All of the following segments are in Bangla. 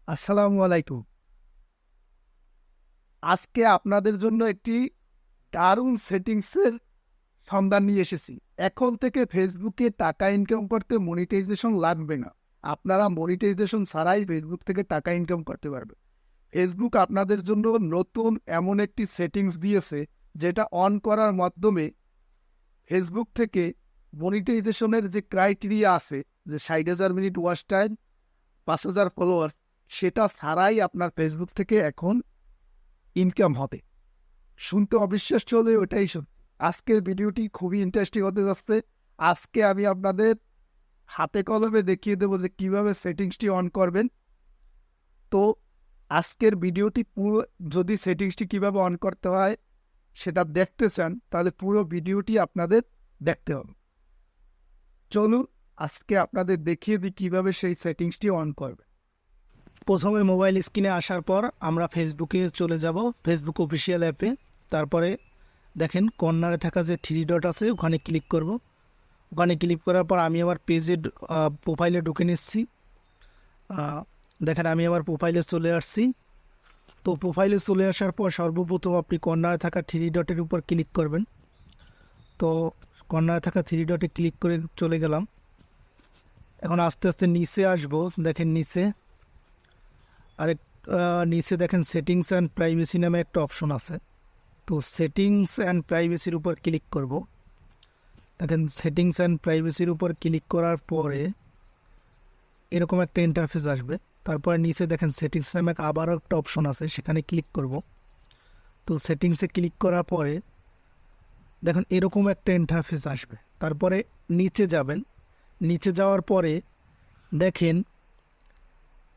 আসসালামু আলাইকুম। আজকে আপনাদের জন্য একটি দারুণ সেটিংসের সন্ধান নিয়ে এসেছি। এখন থেকে ফেসবুকে টাকা ইনকাম করতে মনিটাইজেশন লাগবে না। আপনারা মনিটাইজেশন ছাড়াই ফেসবুক থেকে টাকা ইনকাম করতে পারবে। ফেসবুক আপনাদের জন্য নতুন এমন একটি সেটিংস দিয়েছে, যেটা অন করার মাধ্যমে ফেসবুক থেকে মনিটাইজেশনের যে ক্রাইটেরিয়া আছে, যে 60,000 মিনিট ওয়াচ টাইম, 5,000 ফলোয়ার্স, সেটা ছাড়াই আপনার ফেসবুক থেকে এখন ইনকাম হবে। শুনতে অবিশ্বাস্য হলেও ওটাই সত্যি। আজকের ভিডিওটি খুবই ইন্টারেস্টিং হতে যাচ্ছে। আজকে আমি আপনাদের হাতে কলমে দেখিয়ে দেবো যে কিভাবে সেটিংসটি অন করবেন। তো আজকের ভিডিওটি পুরো, যদি সেটিংসটি কিভাবে অন করতে হয় সেটা দেখতে চান, তাহলে পুরো ভিডিওটি আপনাদের দেখতে হবে। চলুন আজকে আপনাদের দেখিয়ে দিই কিভাবে সেই সেটিংসটি অন করবে। প্রথমে মোবাইল স্ক্রিনে আসার পর আমরা ফেসবুকে চলে যাব, ফেসবুক অফিসিয়াল অ্যাপে। তারপরে দেখেন কর্নারে থাকা যে থ্রি ডট আছে ওখানে ক্লিক করব। ওখানে ক্লিক করার পর আমি আমার পেজে প্রোফাইলে ঢুকে নিচ্ছি। দেখেন আমি আমার প্রোফাইলে চলে আসছি। তো প্রোফাইলে চলে আসার পর সর্বপ্রথম আপনি কর্নারে থাকা থ্রি ডটের উপর ক্লিক করবেন। তো কর্নারে থাকা থ্রি ডটে ক্লিক করে চলে গেলাম। এখন আস্তে আস্তে নিচে আসবো। দেখেন নিচে আরেক নিচে দেখেন সেটিংস অ্যান্ড প্রাইভেসি নামে একটা অপশন আছে। তো সেটিংস অ্যান্ড প্রাইভেসির উপর ক্লিক করব। দেখেন সেটিংস অ্যান্ড প্রাইভেসির উপর ক্লিক করার পরে এরকম একটা ইন্টারফেস আসবে। তারপরে নিচে দেখেন সেটিংস নামে আবারও একটা অপশন আছে, সেখানে ক্লিক করব। তো সেটিংসে ক্লিক করার পরে দেখেন এরকম একটা ইন্টারফেস আসবে। তারপরে নিচে যাবেন। নিচে যাওয়ার পরে দেখেন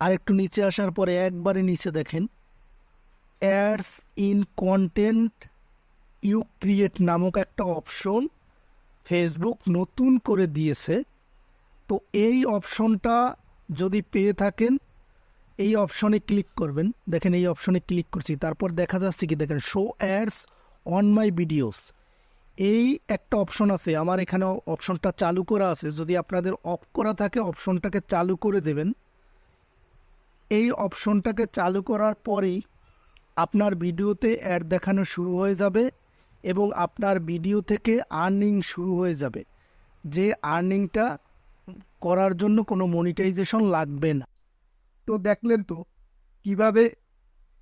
আরেকটু নিচে আসার পরে একবারে নিচে দেখেন ads in content you create নামক একটা অপশন ফেসবুক নতুন করে দিয়েছে। তো এই অপশনটা যদি পেয়ে থাকেন এই অপশনে ক্লিক করবেন। দেখেন এই অপশনে ক্লিক করছি, তারপর দেখা যাচ্ছে কি দেখেন show ads on my videos, এই একটা অপশন আছে। আমার এখানে অপশনটা চালু করা আছে। যদি আপনাদের অফ করা থাকে অপশনটাকে চালু করে দেবেন। এই অপশনটাকে চালু করার পরেই আপনার ভিডিওতে অ্যাড দেখানো শুরু হয়ে যাবে এবং আপনার ভিডিও থেকে আর্নিং শুরু হয়ে যাবে, যে আর্নিংটা করার জন্য কোনো মনিটাইজেশন লাগবে না। তো দেখলেন তো কিভাবে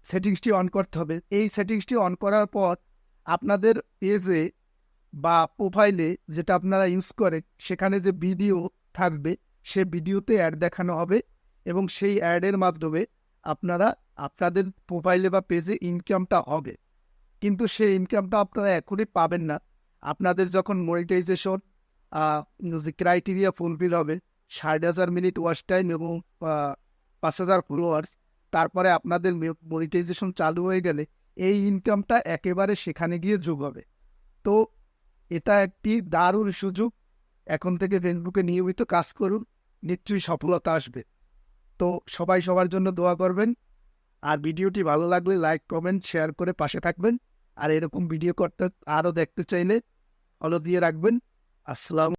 সেটিংসটি অন করতে হবে। এই সেটিংসটি অন করার পর আপনাদের পেজে বা প্রোফাইলে, যেটা আপনারা ইউজ করেন, সেখানে যে ভিডিও থাকবে সে ভিডিওতে অ্যাড দেখানো হবে এবং সেই অ্যাডের মাধ্যমে আপনারা আপনাদের প্রোফাইলে বা পেজে ইনকামটা হবে। কিন্তু সেই ইনকামটা আপনারা এখনই পাবেন না। আপনাদের যখন মনিটাইজেশন যে ক্রাইটেরিয়া ফুলফিল হবে, 60,000 মিনিট ওয়াচ টাইম এবং 5,000 ফলোয়ার্স, তারপরে আপনাদের মনিটাইজেশন চালু হয়ে গেলে এই ইনকামটা একেবারে সেখানে গিয়ে যোগ হবে। তো এটা একটি দারুণ সুযোগ। এখন থেকে ফেসবুকে নিয়মিত কাজ করুন, নিশ্চয়ই সফলতা আসবে। তো সবাই সবার জন্য দোয়া করবেন। আর ভিডিওটি ভালো লাগলে লাইক, কমেন্ট, শেয়ার করে পাশে থাকবেন। আর এরকম ভিডিও করতে আরও দেখতে চাইলে ফলো দিয়ে রাখবেন। আসসালাম।